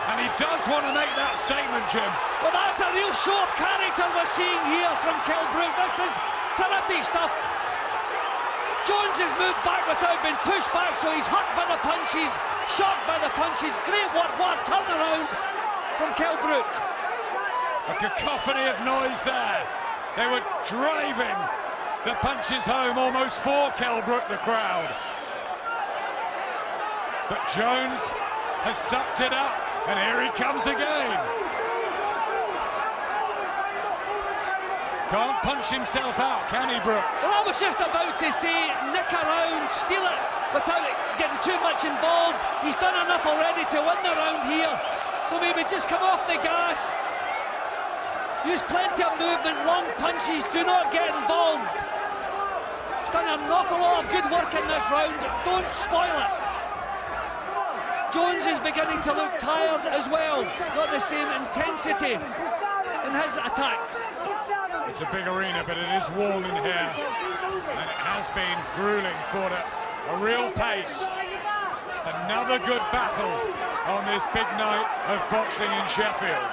And he does want to make that statement, Jim. Well, that's a real show of character we're seeing here from Kell Brook. This is terrific stuff. Jones has moved back without being pushed back, so he's hurt by the punches, shocked by the punches. Great work, what a turnaround from Kell Brook. A cacophony of noise there. They were driving the punches home almost for Kell Brook, the crowd. But Jones has sucked it up, and here he comes again. Can't punch himself out, can he, Brook? Well, I was just about to say, nick around, steal it without getting too much involved. He's done enough already to win the round here. So maybe just come off the gas. Use plenty of movement, long punches, do not get involved. He's done an awful lot of good work in this round. Don't spoil it. Jones is beginning to look tired as well. Not the same intensity in his attacks. It's a big arena, but it is warm in here, and it has been grueling for a real pace. Another good battle on this big night of boxing in Sheffield.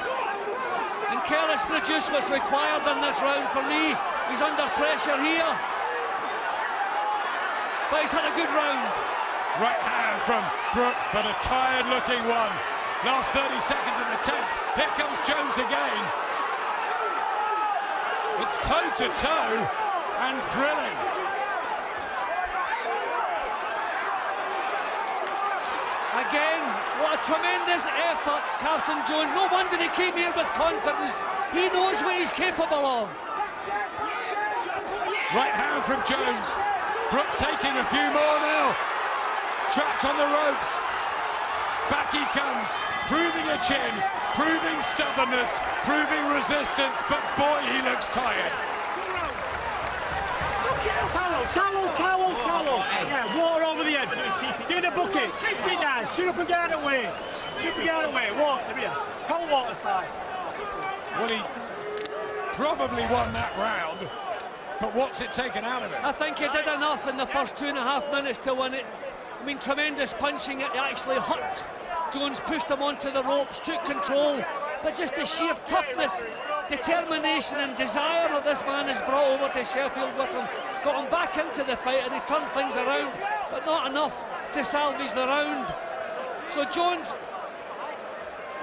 And Kell has produced what's required in this round for me. He's under pressure here, but he's had a good round. Right hand from Brook, but a tired-looking one. Last 30 seconds of the 10th. Here comes Jones again. It's toe-to-toe and thrilling. Again, what a tremendous effort, Carson Jones. No wonder he came here with confidence. He knows what he's capable of. Right hand from Jones. Brook taking a few more now. Trapped on the ropes. Back he comes, proving a chin, proving stubbornness, proving resistance, but boy, he looks tired. Towel. Yeah, water over the head. Give it a bucket. Sit down, shoot up and get away. Water here. Cold water side. Well, he probably won that round, but what's it taken out of him? I think he did enough in the first 2.5 minutes to win it. I mean, tremendous punching, it actually hurt. Jones pushed him onto the ropes, took control, but just the sheer toughness, determination and desire that this man has brought over to Sheffield with him, got him back into the fight and he turned things around, but not enough to salvage the round. So Jones,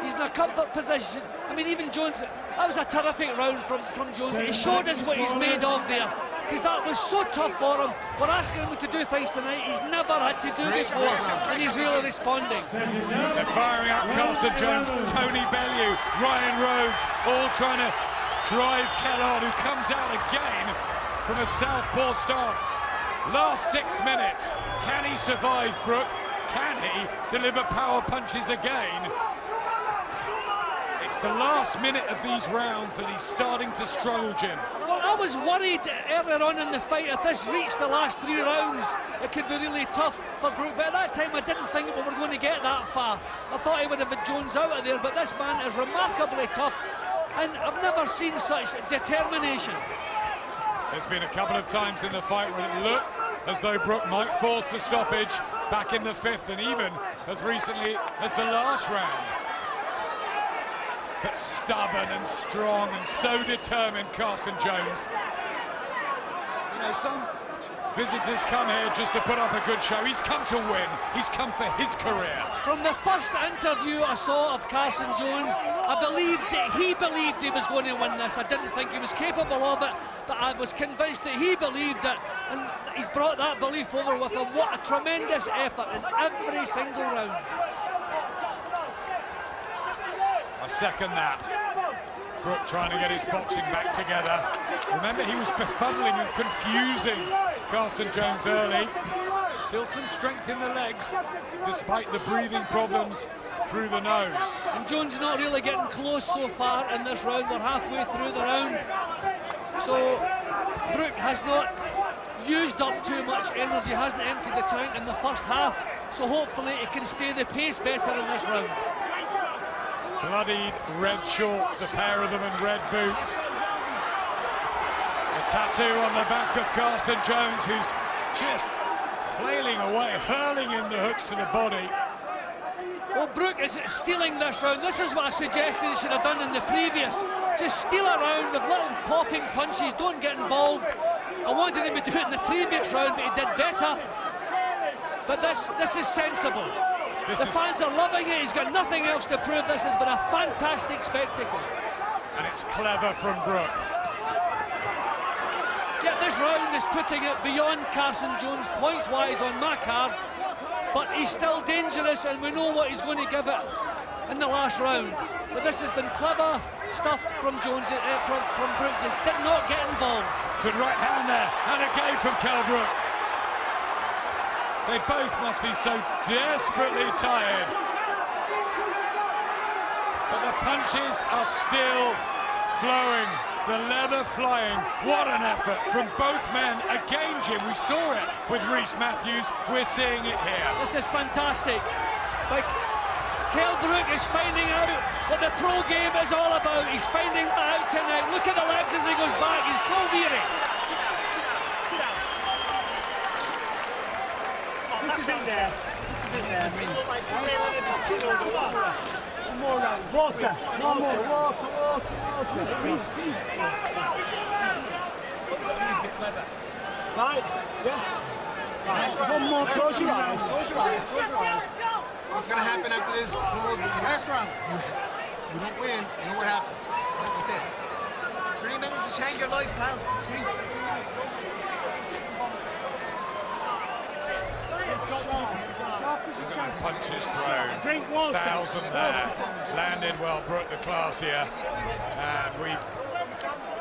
he's in a comfort position. I mean, even Jones, that was a terrific round from Jones. He showed us what he's made of there, because that was so tough for him. We're asking him to do things tonight he's never had to do before, and he's really responding. They're firing up Carson Jones, Tony Bellew, Ryan Rhodes, all trying to drive Kell on, who comes out again from a southpaw stance. Last 6 minutes, can he survive, Brook? Can he deliver power punches again? It's the last minute of these rounds that he's starting to struggle, Jim. Well, I was worried earlier on in the fight, if this reached the last 3 rounds, it could be really tough for Brook. But at that time, I didn't think we were going to get that far. I thought he would have been Jones out of there, but this man is remarkably tough, and I've never seen such determination. There's been a couple of times in the fight where it looked as though Brook might force the stoppage back in the 5th, and even as recently as the last round. But stubborn and strong and so determined, Carson Jones. You know, some visitors come here just to put up a good show. He's come to win. He's come for his career. From the first interview I saw of Carson Jones, I believed that he believed he was going to win this. I didn't think he was capable of it, but I was convinced that he believed it, and he's brought that belief over with him. What a tremendous effort in every single round. I second that. Brook trying to get his boxing back together. Remember, he was befuddling and confusing Carson Jones early. Still some strength in the legs, despite the breathing problems through the nose. And Jones not really getting close so far in this round. We're halfway through the round. So Brook has not used up too much energy, hasn't emptied the tank in the first half. So hopefully he can stay the pace better in this round. Bloodied red shorts, the pair of them, and red boots. A tattoo on the back of Carson Jones, who's just flailing away, hurling in the hooks to the body. Well, Brook is stealing this round. This is what I suggested he should have done in the previous. Just steal a round with little popping punches, don't get involved. I wanted him to do it in the previous round, but he did better. But this is sensible. The fans are loving it. He's got nothing else to prove. This has been a fantastic spectacle. And it's clever from Brook. Yeah, this round is putting it beyond Carson Jones points-wise on my card, but he's still dangerous, and we know what he's going to give it in the last round. But this has been clever stuff from Jones, from Brook. Just did not get involved. Good right hand there, and again from Kell Brook. They both must be so desperately tired. But the punches are still flowing, the leather flying. What an effort from both men. Again, Jim, we saw it with Rhys Matthews. We're seeing it here. This is fantastic. Like, Kell Brook is finding out what the pro game is all about. He's finding that out tonight. Look at the legs as he goes back. He's so weary. This is in there. This is in there. One more round. Water. Water. Right. Yeah. Right. One more. Close your eyes. Close your eyes. Close your eyes. What's going to happen after this? Last round. You don't win. You know what happens. Right there. 3 minutes to change your life, pal. Punches thrown, 1,000 there, landed well. Brook the class here, and we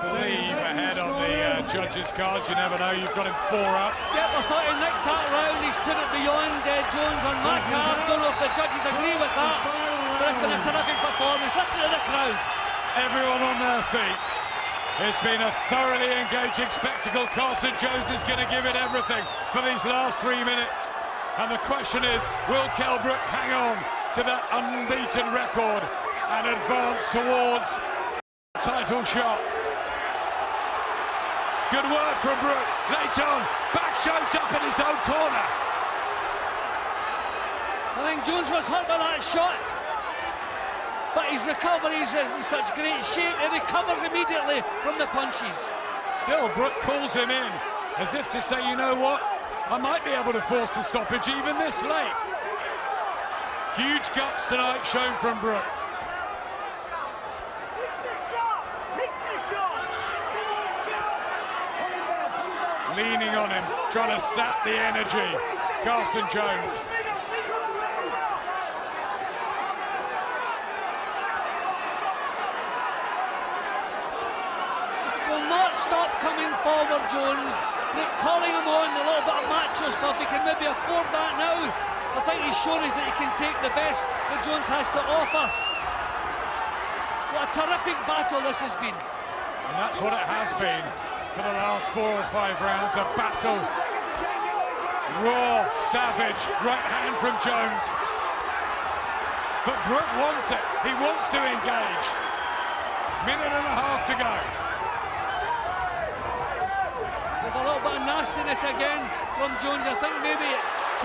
believe ahead on the judges' cards. You never know, you've got him 4 up. Yep, I thought he nicked that round. He's put it beyond Jones on my card. Don't know if the judges agree with that, but it's been a terrific performance. Listen to the crowd. Everyone on their feet. It's been a thoroughly engaging spectacle. Carson Jones is going to give it everything for these last 3 minutes. And the question is, will Kell Brook hang on to that unbeaten record and advance towards title shot? Good work from Brook. Late on, back shows up in his own corner. I think Jones was hurt by that shot, but his recovery is in such great shape. He recovers immediately from the punches. Still, Brook calls him in, as if to say, you know what? I might be able to force the stoppage even this late. Huge guts tonight shown from Brook. Leaning on him, trying to sap the energy. Carson Jones. Just will not stop coming forward, Jones. Calling him on a little bit of macho stuff. He can maybe afford that now. I think he's shown us that he can take the best that Jones has to offer. What a terrific battle this has been. And that's what it has been for the last 4 or 5 rounds. A battle. Raw, savage, right hand from Jones. But Brook wants it. He wants to engage. 1.5 minutes to go. A little bit of nastiness again from Jones. I think maybe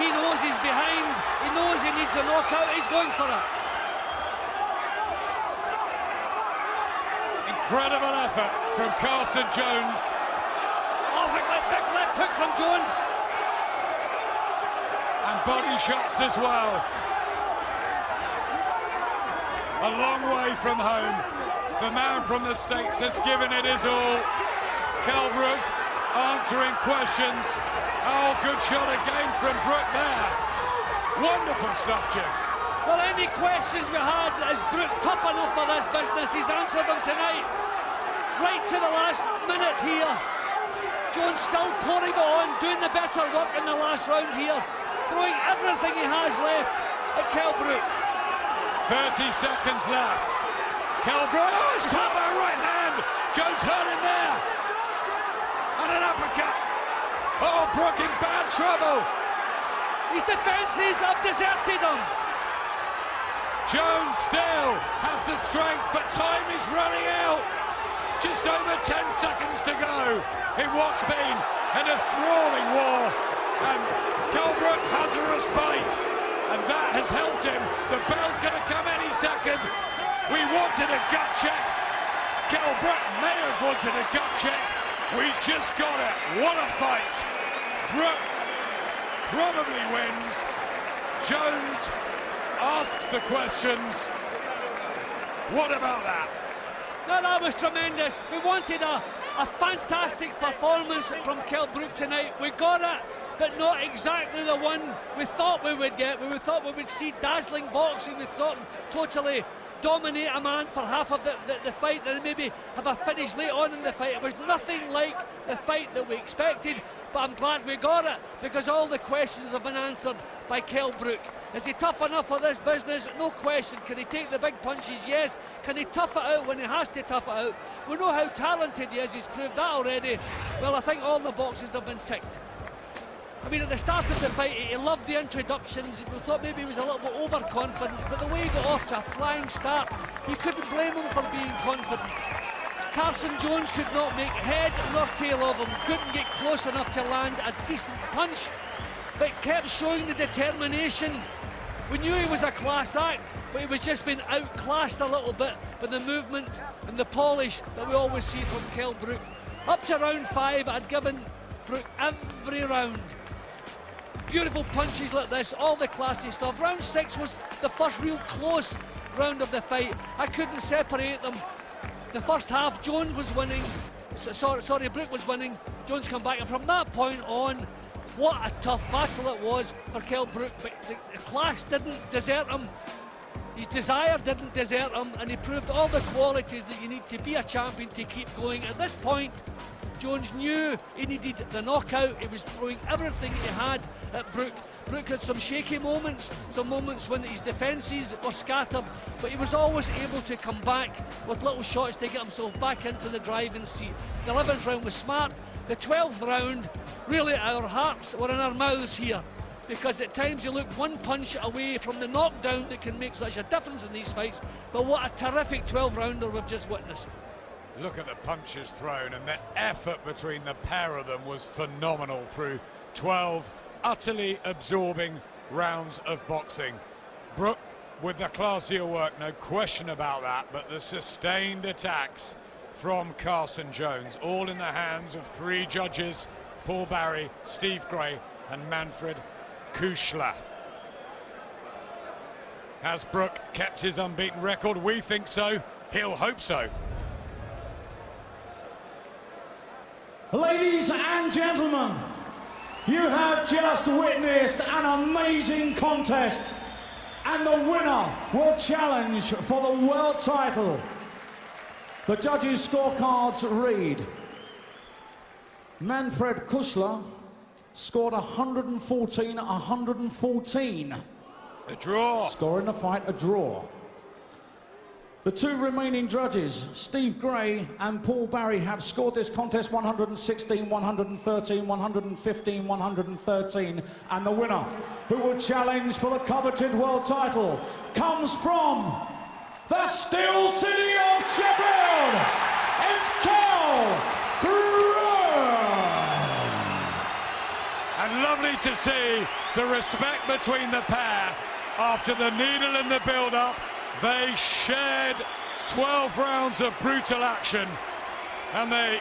he knows he's behind. He knows he needs the knockout. He's going for it. Incredible effort from Carson Jones. Oh, big left hook from Jones. And body shots as well. a long way from home. The man from the States has given it his all. Kell Brook answering questions. Oh, good shot again from Brook there. Wonderful stuff, Jim. Well, any questions we had, is Brook tough enough for this business? He's answered them tonight. Right to the last minute here. Jones still pouring it on, doing the better work in the last round here, throwing everything he has left at Kell Brook. 30 seconds left. Kell Brook, oh, it's caught by a right hand. Jones hurt him there. And an uppercut. Oh, Brook in bad trouble. His defences have deserted him. Jones still has the strength, but time is running out. Just over 10 seconds to go in what's been an enthralling war. And Kell Brook has a respite, and that has helped him. The bell's going to come any second. We wanted a gut check. Kell Brook may have wanted a gut check. We just got it. What a fight. Brook probably wins. Jones asks the questions. What about that? No, that was tremendous. We wanted a fantastic performance from Kell Brook tonight. We got it, but not exactly the one we thought we would get. We thought we would see dazzling boxing. We thought totally dominate a man for half of the fight, and maybe have a finish late on in the fight. It was nothing like the fight that we expected, but I'm glad we got it, because all the questions have been answered by Kell Brook. Is he tough enough for this business? No question. Can he take the big punches? Yes. Can he tough it out when he has to tough it out? We know how talented he is. He's proved that already. Well, I think all the boxes have been ticked. I mean, at the start of the fight, he loved the introductions. We thought maybe he was a little bit overconfident, but the way he got off to a flying start, you couldn't blame him for being confident. Carson Jones could not make head nor tail of him, couldn't get close enough to land a decent punch, but kept showing the determination. We knew he was a class act, but he was just being outclassed a little bit by the movement and the polish that we always see from Kell Brook. Up to round 5, I'd given Brook every round. Beautiful punches like this, all the classy stuff. Round 6 was the first real close round of the fight. I couldn't separate them. The first half, Jones was winning. Brook was winning. Jones come back, and from that point on, what a tough battle it was for Kell Brook. But the class didn't desert him. His desire didn't desert him, and he proved all the qualities that you need to be a champion to keep going. At this point, Jones knew he needed the knockout. He was throwing everything he had at Brook. Brook had some shaky moments, some moments when his defences were scattered, but he was always able to come back with little shots to get himself back into the driving seat. The 11th round was smart. The 12th round, really our hearts were in our mouths here, because at times you look one punch away from the knockdown that can make such a difference in these fights. But what a terrific 12 rounder we've just witnessed. Look at the punches thrown, and the effort between the pair of them was phenomenal through 12 utterly absorbing rounds of boxing. Brook with the classier work, no question about that, but the sustained attacks from Carson Jones, all in the hands of 3 judges, Paul Barry, Steve Gray and Manfred Kuschler. Has Brook kept his unbeaten record? We think so. He'll hope so. Ladies and gentlemen, you have just witnessed an amazing contest, and the winner will challenge for the world title. The judges' scorecards read: Manfred Kuschler scored 114. A draw. Scoring the fight a draw. The 2 remaining judges, Steve Gray and Paul Barry, have scored this contest 116, 113, 115, 113. And the winner, who will challenge for the coveted world title, comes from the Steel City of Sheffield. It's Kell Brook. And lovely to see the respect between the pair after the needle in the build-up. They shared 12 rounds of brutal action, and they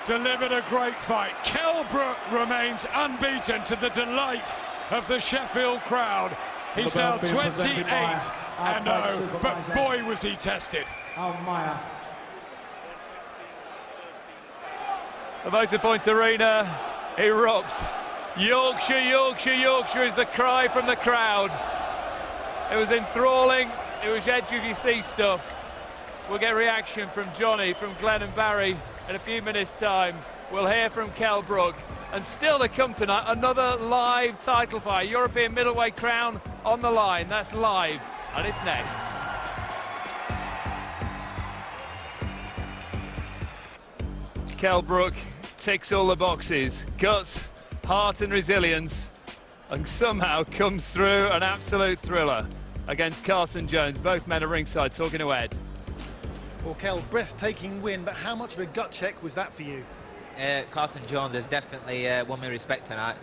delivered a great fight. Kell Brook remains unbeaten to the delight of the Sheffield crowd. He's The now belt being 28, presented by our and fight no, but supervisor, boy was he tested. Maya. The Motorpoint Arena erupts. Yorkshire, Yorkshire, Yorkshire is the cry from the crowd. It was enthralling, it was edge of your seat stuff. We'll get reaction from Johnny, from Glenn and Barry in a few minutes' time. We'll hear from Kell, Brook. And still to come tonight, another live title fight. European middleweight crown on the line. That's live, and it's next. Kell, Brook ticks all the boxes. Guts, heart and resilience, and somehow comes through an absolute thriller against Carson Jones. Both men are ringside talking to Ed. Well, Kell, breathtaking win, but how much of a gut check was that for you? Carson Jones has definitely won me respect tonight.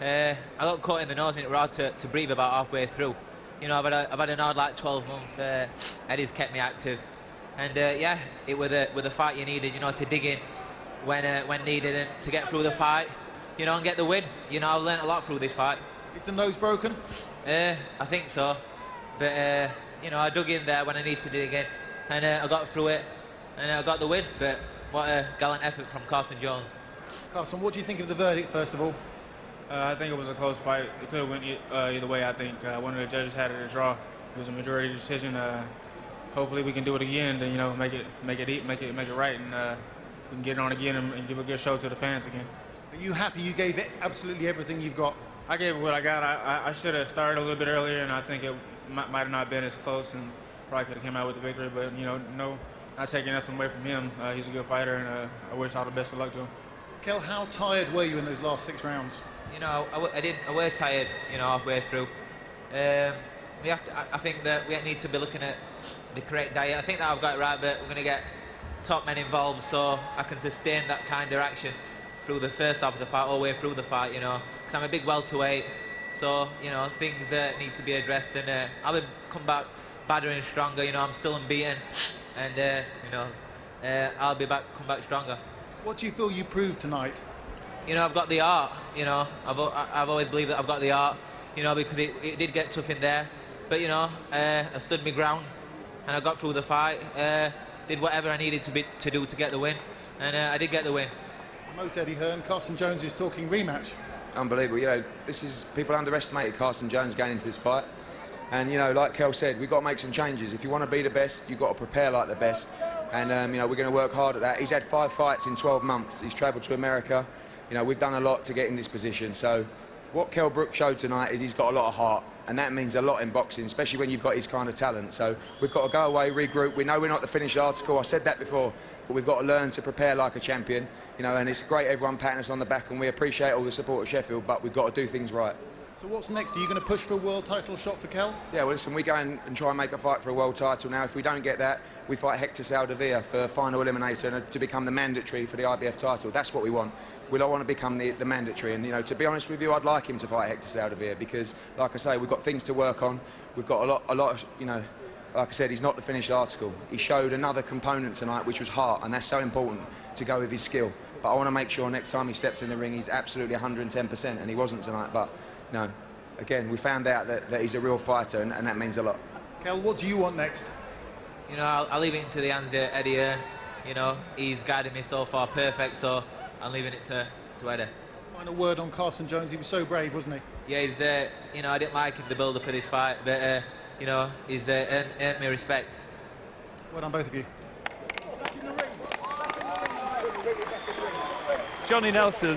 I got caught in the nose and it was hard to breathe about halfway through. You know, I've had an hard like 12 months. Eddie's kept me active, and yeah, it was the fight you needed. You know, to dig in when needed and to get through the fight. You know, and get the win. You know, I've learned a lot through this fight. Is the nose broken? I think so, but you know, I dug in there when I needed to dig in, and I got through it, and I got the win. But what a gallant effort from Carson Jones. Carson, what do you think of the verdict, first of all? I think it was a close fight. It could have went either way, I think. One of the judges had it a draw. It was a majority decision. Hopefully we can do it again and, you know, make it right, and we can get it on again and give a good show to the fans again. Are you happy you gave it absolutely everything you've got? I gave it what I got. I should have started a little bit earlier, and I think it might have not been as close, and probably could have came out with the victory, but, you know, not taking nothing away from him. He's a good fighter, and I wish all the best of luck to him. Kell, how tired were you in those last 6 rounds? You know, I were tired, you know, halfway through. I think that we need to be looking at the correct diet. I think that I've got it right, but we're going to get top men involved so I can sustain that kind of action through the first half of the fight, all the way through the fight, you know, because I'm a big welterweight, so, you know, things need to be addressed, and I'll come back badder and stronger. You know, I'm still unbeaten, and you know, I'll come back stronger. What do you feel you proved tonight? You know, I've got the art. You know, I've always believed that I've got the art. You know, because it did get tough in there, but you know, I stood my ground, and I got through the fight. Did whatever I needed to do to get the win, and I did get the win. Promote Eddie Hearn. Carson Jones is talking rematch. Unbelievable. You know, people underestimated Carson Jones going into this fight. And, you know, like Kell said, we've got to make some changes. If you want to be the best, you've got to prepare like the best. And, you know, we're going to work hard at that. He's had 5 fights in 12 months. He's travelled to America. You know, we've done a lot to get in this position. So what Kell Brook showed tonight is he's got a lot of heart. And that means a lot in boxing, especially when you've got his kind of talent. So we've got to go away, regroup. We know we're not the finished article. I said that before. But we've got to learn to prepare like a champion. You know, and it's great everyone patting us on the back, and we appreciate all the support of Sheffield, but we've got to do things right. So what's next? Are you going to push for a world title shot for Kell? Yeah, well, listen, we go and try and make a fight for a world title now. If we don't get that, we fight Hector Saldivia for final eliminator and to become the mandatory for the IBF title. That's what we want. We don't want to become the mandatory. And, you know, to be honest with you, I'd like him to fight Hector Saldivia because, like I say, we've got things to work on. We've got a lot of, you know, like I said, he's not the finished article. He showed another component tonight, which was heart, and that's so important to go with his skill. But I want to make sure next time he steps in the ring, he's absolutely 110%, and he wasn't tonight. But, you know, again, we found out that he's a real fighter, and that means a lot. Kell, what do you want next? You know, I'll leave it into the hands of Eddie Hearn. You know, he's guided me so far perfect, so I'm leaving it to Eddie. Final word on Carson Jones. He was so brave, wasn't he? Yeah, he's, you know, I didn't like him, the build-up of this fight, but, you know, he's earned me respect. Well done, both of you. Johnny Nelson.